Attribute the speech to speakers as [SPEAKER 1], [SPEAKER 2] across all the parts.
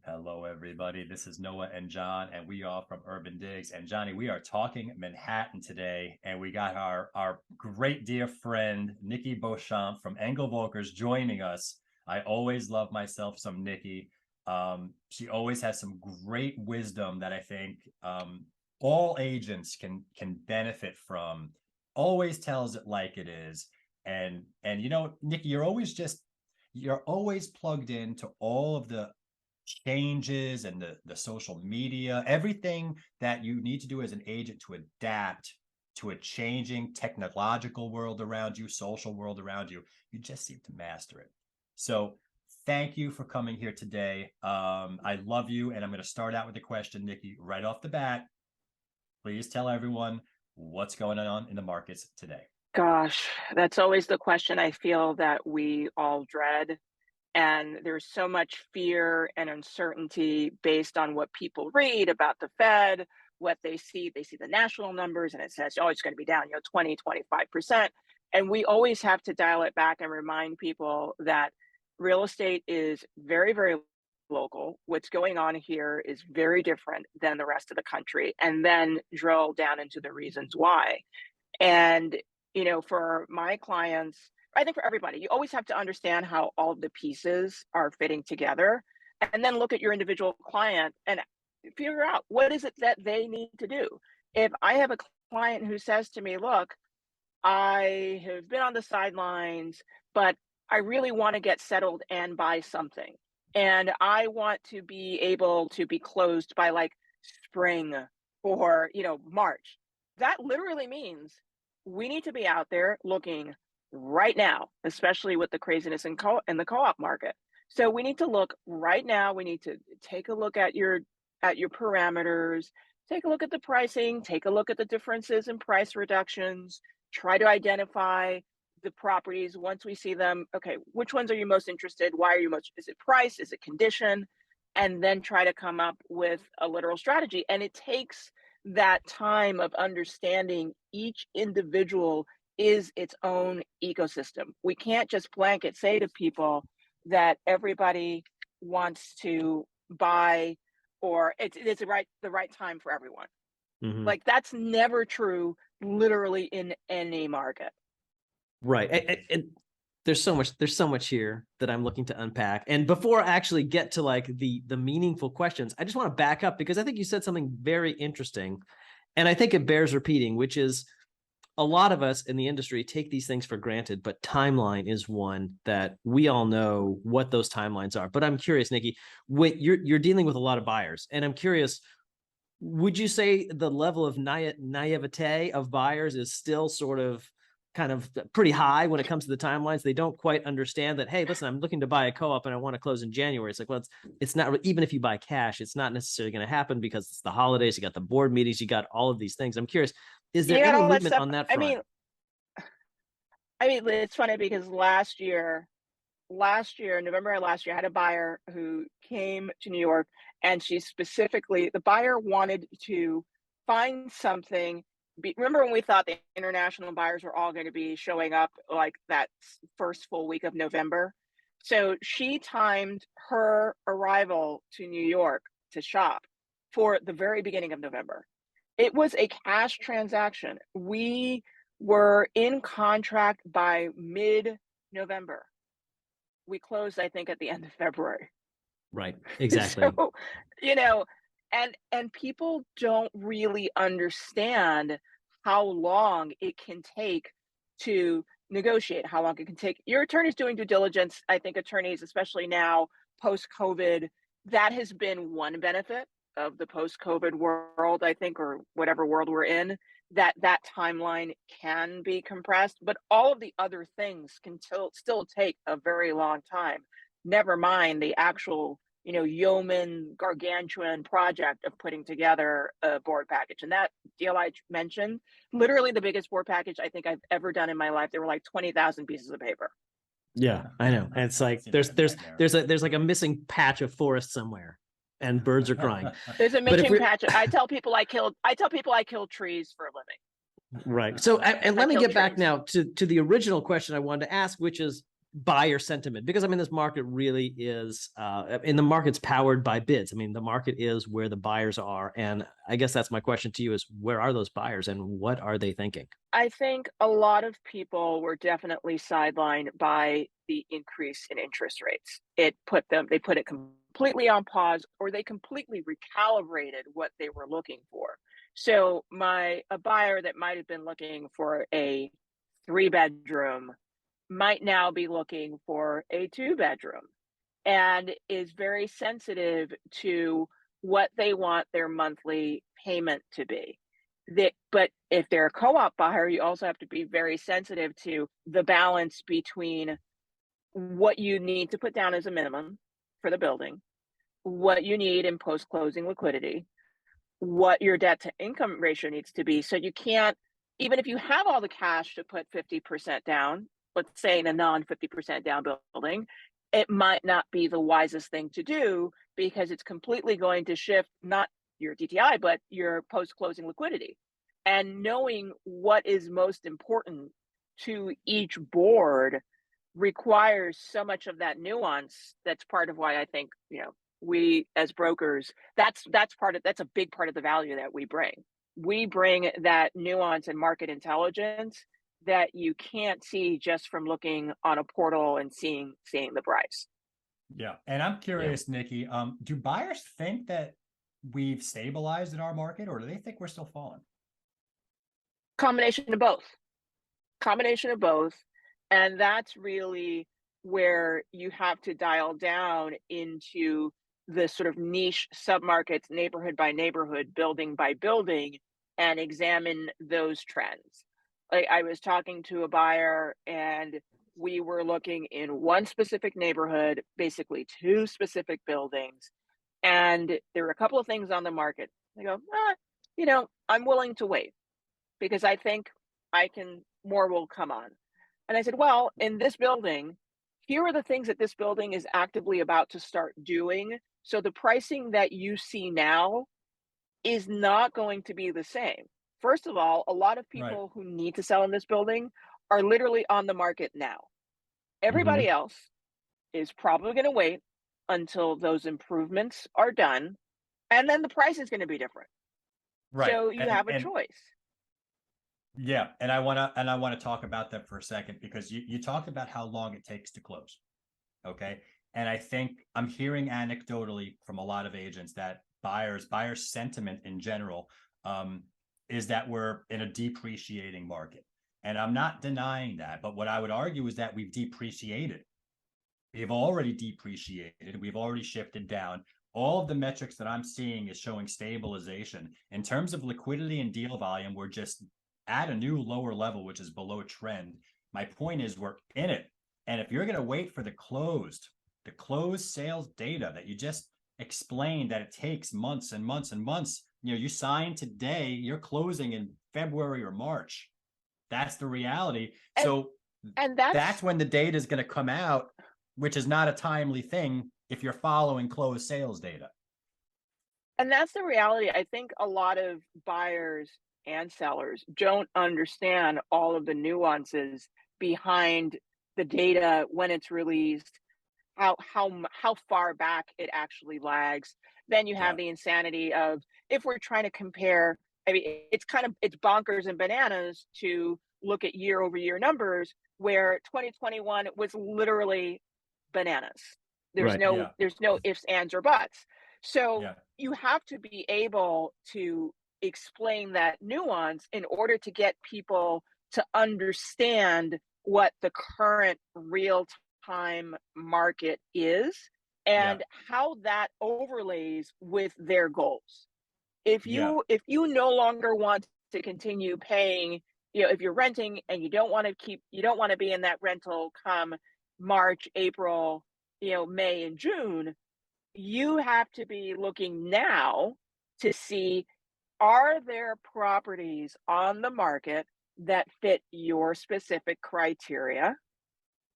[SPEAKER 1] Hello, everybody. This is Noah and John, and we are from Urban Digs. And Johnny, we are talking Manhattan today, and we got our great dear friend Nikki Beauchamp from Engel Völkers joining us. I always love myself some Nikki. She always has some great wisdom that I think all agents can benefit from. Always tells it like it is, and you know, Nikki, you're always plugged into all of the changes and the social media, everything that you need to do as an agent to adapt to a changing technological world around you, social world around you. You just seem to master it. So thank you for coming here today. I love you. And I'm going to start out with a question, Nikki, right off the bat. Please tell everyone what's going on in the markets today.
[SPEAKER 2] Gosh, that's always the question I feel that we all dread. And there's so much fear and uncertainty based on what people read about the Fed, what they see. They see the national numbers and it says, oh, it's going to be down, 20, 25%. And we always have to dial it back and remind people that real estate is very, very local. What's going on here is very different than the rest of the country. And then drill down into the reasons why. And, for my clients, I think for everybody, you always have to understand how all of the pieces are fitting together and then look at your individual client and figure out what is it that they need to do. If I have a client who says to me, look, I have been on the sidelines, but I really want to get settled and buy something. And I want to be able to be closed by like spring or, March. That literally means we need to be out there looking right now, especially with the craziness in the co-op market. So we need to look right now. We need to take a look at your parameters, take a look at the pricing, take a look at the differences in price reductions, try to identify the properties once we see them. Okay, which ones are you most interested? Why are you most, is it price? Is it condition? And then try to come up with a literal strategy. And it takes that time of understanding each individual is its own ecosystem. We can't just blanket say to people that everybody wants to buy or it's the right time for everyone.
[SPEAKER 3] Mm-hmm.
[SPEAKER 2] Like that's never true literally in any market.
[SPEAKER 3] Right. And there's so much here that I'm looking to unpack. And before I actually get to like the meaningful questions, I just want to back up because I think you said something very interesting. And I think it bears repeating, which is a lot of us in the industry take these things for granted, but timeline is one that we all know what those timelines are. But I'm curious, Nikki, when you're dealing with a lot of buyers, and I'm curious, would you say the level of naivete of buyers is still sort of kind of pretty high when it comes to the timelines? They don't quite understand that, hey, listen, I'm looking to buy a co-op and I want to close in January. It's like, well, it's not, even if you buy cash, it's not necessarily going to happen because it's the holidays, you got the board meetings, you got all of these things. I'm curious, is there any movement on that front?
[SPEAKER 2] I mean, it's funny because last year, November of last year, I had a buyer who came to New York and the buyer wanted to find something. Remember when we thought the international buyers were all going to be showing up like that first full week of November? So she timed her arrival to New York to shop for the very beginning of November. It was a cash transaction. We were in contract by mid-November. We closed, I think, at the end of February.
[SPEAKER 3] Right, exactly.
[SPEAKER 2] So, and people don't really understand how long it can take to negotiate, how long it can take. Your attorney's doing due diligence. I think attorneys, especially now, post-COVID, that has been one benefit of the post-COVID world, I think, or whatever world we're in, that timeline can be compressed, but all of the other things can still take a very long time. Never mind the actual, yeoman gargantuan project of putting together a board package. And that deal I mentioned, literally the biggest board package I think I've ever done in my life. There were like 20,000 pieces of paper.
[SPEAKER 3] Yeah, I know. And it's like there's like a missing patch of forest somewhere. And birds are crying.
[SPEAKER 2] There's a missing patch. I tell people I kill trees for a living.
[SPEAKER 3] Right. So, and let me get back now to the original question I wanted to ask, which is, buyer sentiment? Because I mean, this market really is, and the market's powered by bids. I mean, the market is where the buyers are. And I guess that's my question to you is, where are those buyers and what are they thinking?
[SPEAKER 2] I think a lot of people were definitely sidelined by the increase in interest rates. They put it completely on pause, or they completely recalibrated what they were looking for. So a buyer that might have been looking for a 3-bedroom might now be looking for a 2-bedroom, and is very sensitive to what they want their monthly payment to be. But if they're a co-op buyer, you also have to be very sensitive to the balance between what you need to put down as a minimum for the building, what you need in post-closing liquidity, what your debt to income ratio needs to be. So you can't, even if you have all the cash to put 50% down, let's say in a non 50% down building, it might not be the wisest thing to do, because it's completely going to shift not your DTI, but your post-closing liquidity. And knowing what is most important to each board requires so much of that nuance. That's part of why I think, we as brokers, that's a big part of the value that we bring. We bring that nuance and market intelligence that you can't see just from looking on a portal and seeing the price.
[SPEAKER 1] Yeah. And I'm curious, Nikki, do buyers think that we've stabilized in our market, or do they think we're still falling?
[SPEAKER 2] Combination of both. And that's really where you have to dial down into the sort of niche submarkets, neighborhood by neighborhood, building by building, and examine those trends. Like, I was talking to a buyer, and we were looking in one specific neighborhood, basically 2 specific buildings, and there were a couple of things on the market. They go, I'm willing to wait, because I think more will come on. And I said, well, in this building, here are the things that this building is actively about to start doing. So the pricing that you see now is not going to be the same. First of all, a lot of people who need to sell in this building are literally on the market now. Everybody else is probably going to wait until those improvements are done, and then the price is going to be different.
[SPEAKER 1] Right.
[SPEAKER 2] So you have a choice.
[SPEAKER 1] Yeah, and I want to talk about that for a second, because you talked about how long it takes to close. Okay? And I think I'm hearing anecdotally from a lot of agents that buyer sentiment in general is that we're in a depreciating market. And I'm not denying that, but what I would argue is that we've depreciated. We've already depreciated. We've already shifted down. All of the metrics that I'm seeing is showing stabilization. In terms of liquidity and deal volume, we're just at a new lower level, which is below trend. My point is, we're in it. And if you're going to wait for the closed sales data that you just explained, that it takes months and months and months, you sign today, you're closing in February or March. That's the reality. And that's when the data is going to come out, which is not a timely thing if you're following closed sales data.
[SPEAKER 2] And that's the reality. I think a lot of buyers and sellers don't understand all of the nuances behind the data when it's released, how far back it actually lags. Then you have the insanity of, if we're trying to compare, I mean, it's bonkers and bananas to look at year over year numbers where 2021 was literally bananas. There's no ifs, ands, or buts. So you have to be able to explain that nuance in order to get people to understand what the current real-time market is and how that overlays with their goals. If you no longer want to continue paying, if you're renting and you don't want to be in that rental come March, April, May and June, you have to be looking now to see, are there properties on the market that fit your specific criteria?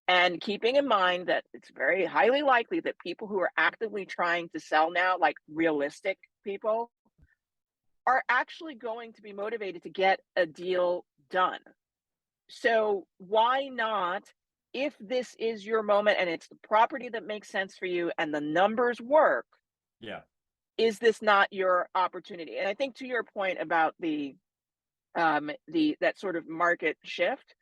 [SPEAKER 2] And keeping in mind that it's very highly likely that people who are actively trying to sell now, like realistic people, are actually going to be motivated to get a deal done. So why not if this is your moment and it's the property that makes sense for you and the numbers work,
[SPEAKER 1] Yeah.
[SPEAKER 2] is this not your opportunity? And I think to your point about the that sort of market shift,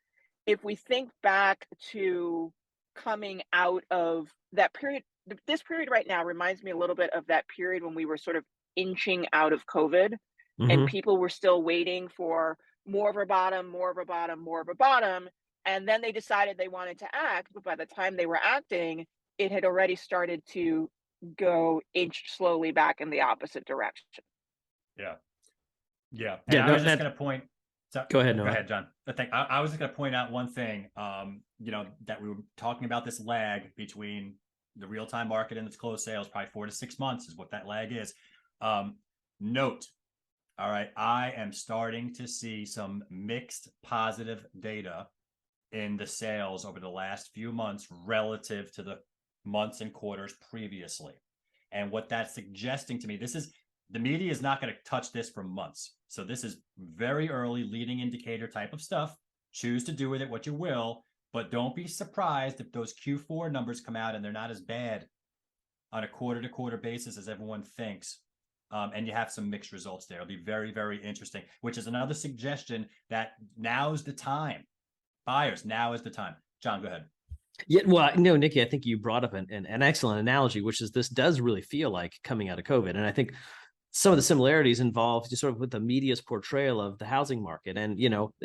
[SPEAKER 2] if we think back to coming out of that period, this period right now reminds me a little bit of that period when we were sort of inching out of COVID and
[SPEAKER 3] Hmm.
[SPEAKER 2] people were still waiting for more of a bottom, more of a bottom, more of a bottom. And then they decided they wanted to act, but by the time they were acting, it had already started to go inch slowly back in the opposite direction.
[SPEAKER 1] Yeah. Yeah. And
[SPEAKER 3] Yeah,
[SPEAKER 1] I
[SPEAKER 3] no,
[SPEAKER 1] was just going to point. So
[SPEAKER 3] go ahead,
[SPEAKER 1] go
[SPEAKER 3] Noah.
[SPEAKER 1] ahead, John. I was just going to point out one thing, that we were talking about this lag between the real time market and its closed sales, probably 4 to 6 months is what that lag is. Note, all right, I am starting to see some mixed positive data in the sales over the last few months relative to the months and quarters previously. And what that's suggesting to me, the media is not going to touch this for months. So this is very early leading indicator type of stuff. Choose to do with it what you will, but don't be surprised if those Q4 numbers come out and they're not as bad on a quarter to quarter basis as everyone thinks. And you have some mixed results there. It'll be very, very interesting, which is another suggestion that now's the time. Buyers, now is the time. John, go ahead.
[SPEAKER 3] Yeah, well, no, Nikki, I think you brought up an excellent analogy, which is this does really feel like coming out of COVID. And I think some of the similarities involve just sort of with the media's portrayal of the housing market. And,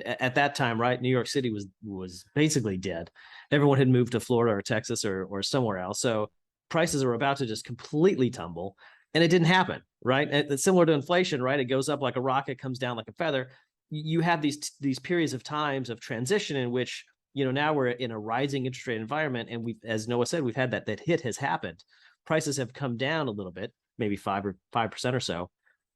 [SPEAKER 3] at that time, right, New York City was basically dead. Everyone had moved to Florida or Texas or somewhere else. So prices were about to just completely tumble. And it didn't happen, right? And it's similar to inflation, right? It goes up like a rocket, comes down like a feather. You have these periods of times of transition in which, now we're in a rising interest rate environment. And we've, as Noah said, we've had that hit has happened. Prices have come down a little bit, maybe 5% or so,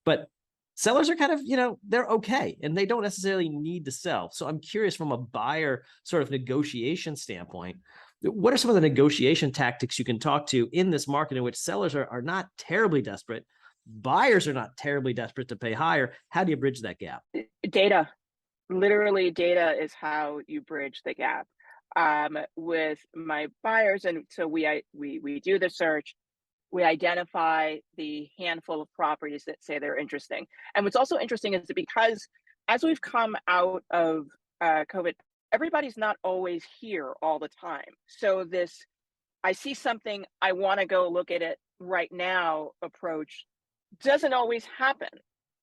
[SPEAKER 3] but sellers are kind of, they're okay and they don't necessarily need to sell. So I'm curious from a buyer sort of negotiation standpoint, what are some of the negotiation tactics you can talk to in this market in which sellers are not terribly desperate, buyers are not terribly desperate to pay higher? How do you bridge that gap?
[SPEAKER 2] Data, literally data is how you bridge the gap. With my buyers, and so we do the search, we identify the handful of properties that say they're interesting. And what's also interesting is that because as we've come out of COVID, everybody's not always here all the time. So this, I see something, I want to go look at it right now approach doesn't always happen.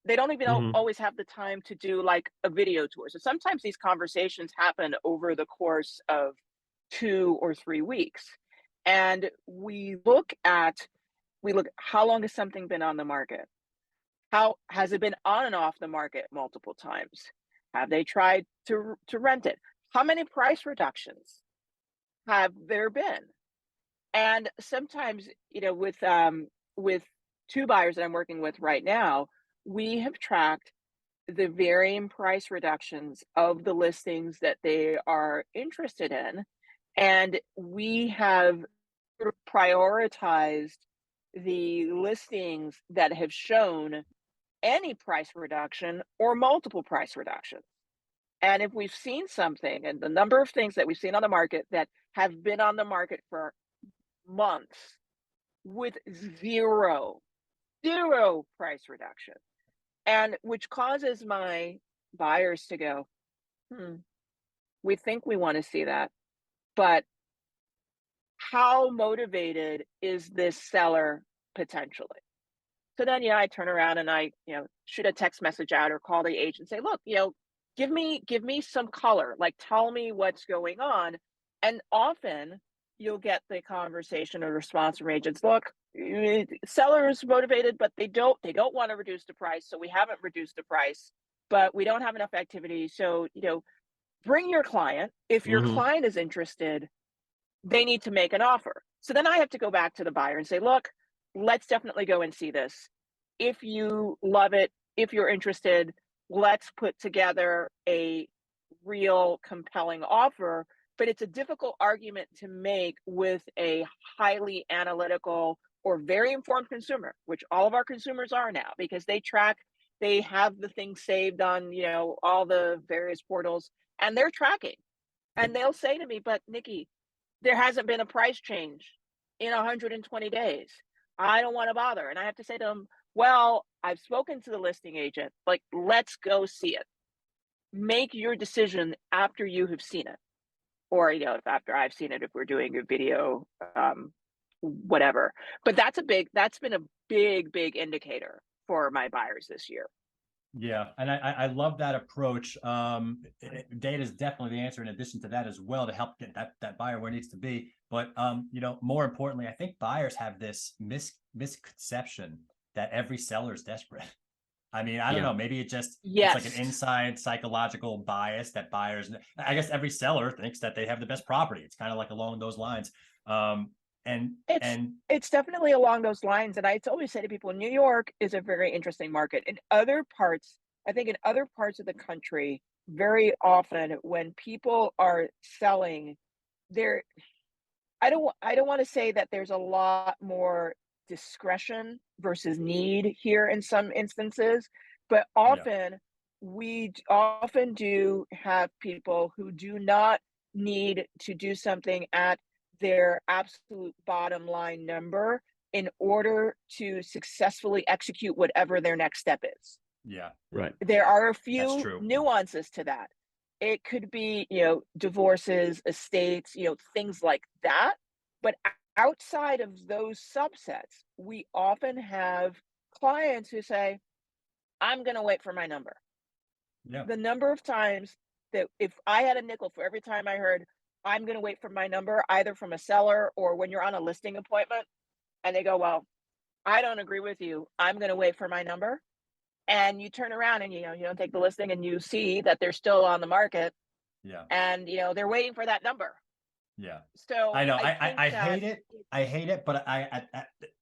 [SPEAKER 2] They don't even
[SPEAKER 3] Mhm.
[SPEAKER 2] always have the time to do like a video tour. So sometimes these conversations happen over the course of 2 or 3 weeks. And we look how long has something been on the market? How has it been on and off the market multiple times? Have they tried to rent it? How many price reductions have there been? And sometimes, with 2 buyers that I'm working with right now, we have tracked the varying price reductions of the listings that they are interested in, and we have sort of prioritized the listings that have shown any price reduction or multiple price reductions. And if we've seen something, and the number of things that we've seen on the market that have been on the market for months with zero price reduction, and which causes my buyers to go, we think we want to see that, but how motivated is this seller potentially? So then, I turn around and I, shoot a text message out or call the agent and say, look, give me some color, like tell me what's going on. And often you'll get the conversation or response from agents, look, sellers motivated, but they don't want to reduce the price. So we haven't reduced the price, but we don't have enough activity. So, bring your client. If your
[SPEAKER 3] Mhm.
[SPEAKER 2] client is interested, they need to make an offer. So then I have to go back to the buyer and say, look, let's definitely go and see this. If you love it, if you're interested, let's put together a real compelling offer. But it's a difficult argument to make with a highly analytical or very informed consumer, which all of our consumers are now because they have the things saved on, all the various portals and they're tracking. And they'll say to me, but Nikki, there hasn't been a price change in 120 days. I don't want to bother. And I have to say to them, well, I've spoken to the listing agent, like, let's go see it. Make your decision after you have seen it. Or, after I've seen it, if we're doing a video, whatever. But that's been a big indicator for my buyers this year.
[SPEAKER 1] Yeah, and I love that approach. Data is definitely the answer. In addition to that, as well, to help get that buyer where it needs to be. But more importantly, I think buyers have this misconception that every seller is desperate. I mean, I don't know. Maybe it's like an inside psychological bias that buyers. I guess every seller thinks that they have the best property. It's kind of like along those lines.
[SPEAKER 2] It's definitely along those lines. And I always say to people, New York is a very interesting market. In other parts, I think in other parts of the country, very often when people are selling, I don't want to say that there's a lot more discretion versus need here in some instances, but often we often do have people who do not need to do something at their absolute bottom line number in order to successfully execute whatever their next step is.
[SPEAKER 1] Yeah,
[SPEAKER 3] right.
[SPEAKER 2] There are a few nuances to that. It could be, divorces, estates, things like that. But outside of those subsets, we often have clients who say, I'm going to wait for my number.
[SPEAKER 1] Yeah.
[SPEAKER 2] The number of times that if I had a nickel for every time I heard, I'm going to wait for my number, either from a seller or when you're on a listing appointment, and they go, well, I don't agree with you. I'm going to wait for my number. And you turn around and, you don't take the listing and you see that they're still on the market.
[SPEAKER 1] Yeah.
[SPEAKER 2] And, they're waiting for that number.
[SPEAKER 1] Yeah.
[SPEAKER 2] So
[SPEAKER 1] I know I hate it. I hate it. But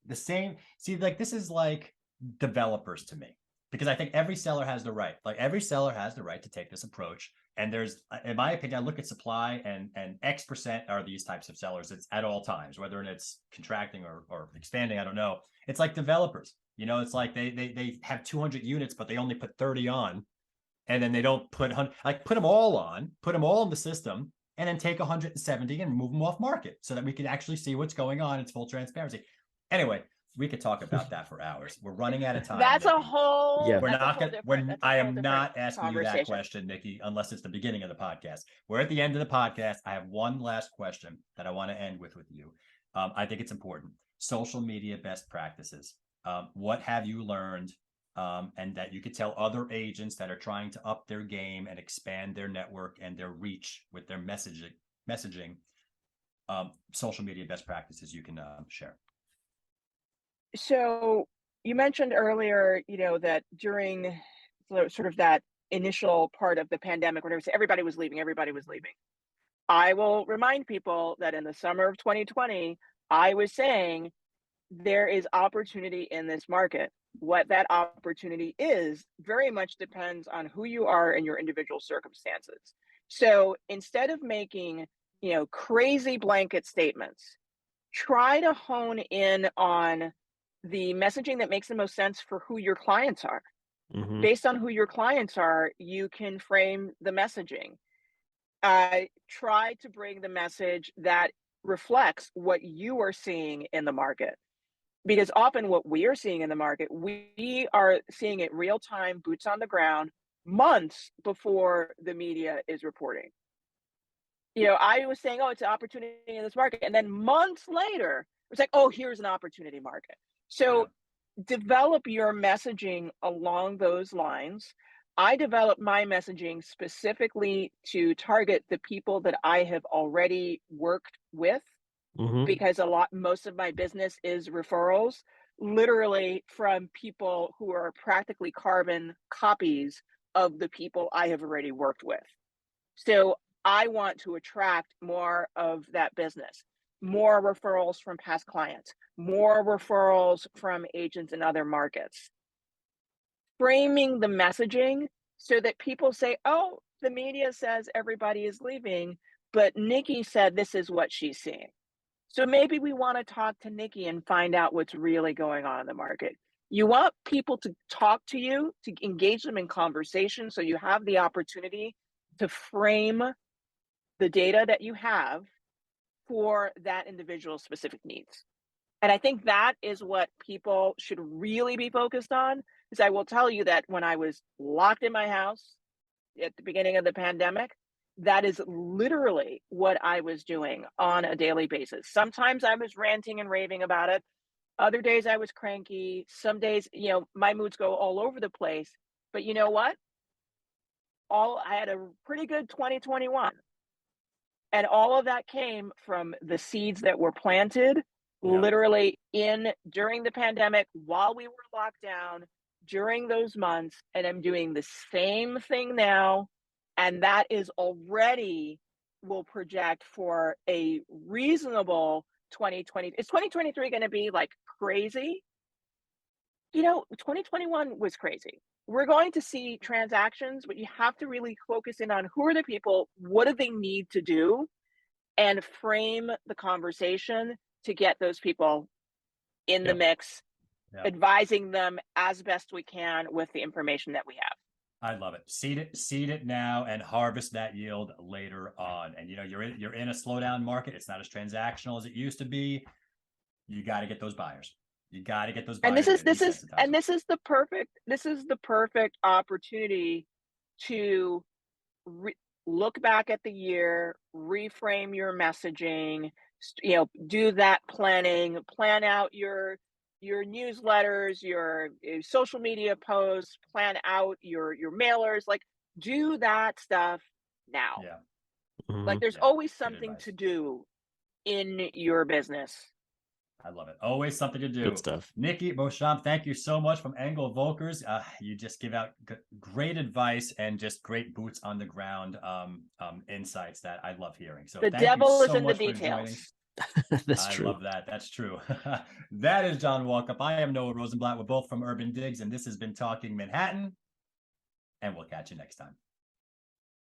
[SPEAKER 1] the same, see, like, this is like developers to me, because I think every seller has the right, to take this approach. And there's, in my opinion, I look at supply and X% are these types of sellers. It's at all times, whether it's contracting or expanding. I don't know. It's like developers, it's like they have 200 units, but they only put 30 on. And then they don't put them all on, put them all in the system, and then take 170 and move them off market so that we can actually see what's going on. It's full transparency. Anyway, we could talk about that for hours. We're running out of time.
[SPEAKER 2] That's
[SPEAKER 1] Nikki.
[SPEAKER 2] a whole.
[SPEAKER 1] We're
[SPEAKER 2] that's
[SPEAKER 1] not going. I am not asking you that
[SPEAKER 2] conversation.
[SPEAKER 1] question, Nikki, unless it's the beginning of the podcast. We're at the end of the podcast. I have one last question that I want to end with you. I think it's important. Social media best practices. What have you learned? And that you could tell other agents that are trying to up their game and expand their network and their reach with their messaging, social media best practices you can share.
[SPEAKER 2] So you mentioned earlier, that during sort of that initial part of the pandemic, when everybody was leaving. I will remind people that in the summer of 2020, I was saying there is opportunity in this market. What that opportunity is very much depends on who you are and your individual circumstances. So instead of making, crazy blanket statements, try to hone in on the messaging that makes the most sense for who your clients are.
[SPEAKER 3] Mm-hmm.
[SPEAKER 2] Based on who your clients are, you can frame the messaging. Try to bring the message that reflects what you are seeing in the market. Because often what we are seeing in the market, we are seeing it real time, boots on the ground, months before the media is reporting. I was saying, oh, it's an opportunity in this market. And then months later, it's like, oh, here's an opportunity market. So develop your messaging along those lines. I develop my messaging specifically to target the people that I have already worked with.
[SPEAKER 3] Mm-hmm.
[SPEAKER 2] Because most of my business is referrals, literally from people who are practically carbon copies of the people I have already worked with. So I want to attract more of that business, more referrals from past clients, more referrals from agents in other markets. Framing the messaging so that people say, oh, the media says everybody is leaving, but Nikki said this is what she's seeing. So maybe we want to talk to Nikki and find out what's really going on in the market. You want people to talk to you, to engage them in conversation, so you have the opportunity to frame the data that you have for that individual's specific needs. And I think that is what people should really be focused on. Because I will tell you that when I was locked in my house at the beginning of the pandemic, that is literally what I was doing on a daily basis. Sometimes I was ranting and raving about it. Other days I was cranky. Some days, my moods go all over the place. But you know what? I had a pretty good 2021. And all of that came from the seeds that were planted literally during the pandemic, while we were locked down, during those months. And I'm doing the same thing now. And that is already will project for a reasonable 2020. Is 2023 going to be like crazy? 2021 was crazy. We're going to see transactions, but you have to really focus in on who are the people, what do they need to do, and frame the conversation to get those people in the mix, advising them as best we can with the information that we have.
[SPEAKER 1] I love it. Seed it now and harvest that yield later on. And you're in a slowdown market. It's not as transactional as it used to be. You got to get those buyers. You got to get those buyers.
[SPEAKER 2] And this is the perfect opportunity to look back at the year, reframe your messaging, do that planning, plan out your newsletters, your social media posts, plan out your mailers, like do that stuff now. Like there's always something to do in your business.
[SPEAKER 1] I love it. Always something to do.
[SPEAKER 3] Good stuff.
[SPEAKER 1] Nikki Beauchamp, thank you so much from Engel Völkers. You just give out great advice and just great boots on the ground insights that I love hearing. So
[SPEAKER 2] the devil is in the details.
[SPEAKER 3] That's true.
[SPEAKER 1] I love that. That's true. That is John Walkup. I am Noah Rosenblatt. We're both from Urban Digs, and this has been Talking Manhattan. And we'll catch you next time.